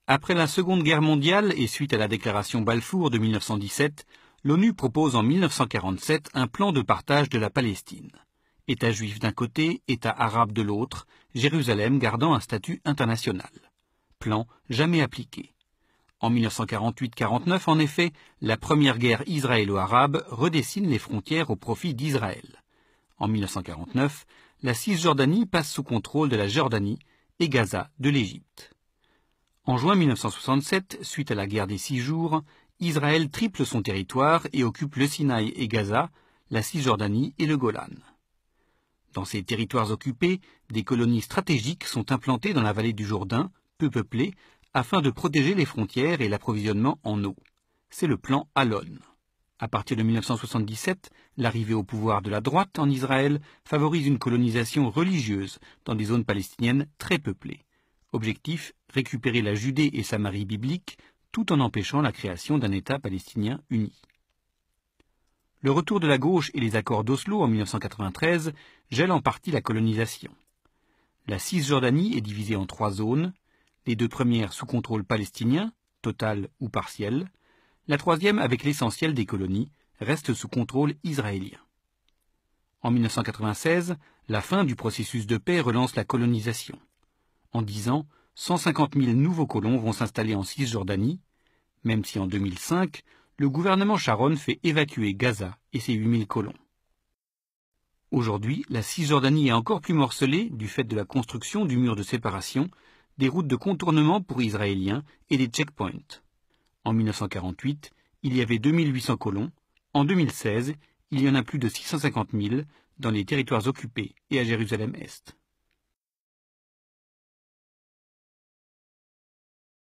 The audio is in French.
Après la Seconde Guerre mondiale et suite à la déclaration Balfour de 1917, l'ONU propose en 1947 un plan de partage de la Palestine. État juif d'un côté, État arabe de l'autre, Jérusalem gardant un statut international. Plan jamais appliqué. En 1948-49, en effet, la première guerre israélo-arabe redessine les frontières au profit d'Israël. En 1949, la Cisjordanie passe sous contrôle de la Jordanie et Gaza de l'Égypte. En juin 1967, suite à la guerre des 6 jours, Israël triple son territoire et occupe le Sinaï et Gaza, la Cisjordanie et le Golan. Dans ces territoires occupés, des colonies stratégiques sont implantées dans la vallée du Jourdain, peu peuplée, afin de protéger les frontières et l'approvisionnement en eau. C'est le plan Alon. À partir de 1977, l'arrivée au pouvoir de la droite en Israël favorise une colonisation religieuse dans des zones palestiniennes très peuplées. Objectif, récupérer la Judée et Samarie biblique, tout en empêchant la création d'un État palestinien uni. Le retour de la gauche et les accords d'Oslo en 1993 gèlent en partie la colonisation. La Cisjordanie est divisée en 3 zones, les 2 premières sous contrôle palestinien, total ou partiel, la 3e avec l'essentiel des colonies, reste sous contrôle israélien. En 1996, la fin du processus de paix relance la colonisation. En 10 ans, 150 000 nouveaux colons vont s'installer en Cisjordanie, même si en 2005, le gouvernement Sharon fait évacuer Gaza et ses 8 000 colons. Aujourd'hui, la Cisjordanie est encore plus morcelée du fait de la construction du mur de séparation, des routes de contournement pour Israéliens et des checkpoints. En 1948, il y avait 2800 colons. En 2016, il y en a plus de 650 000 dans les territoires occupés et à Jérusalem-Est.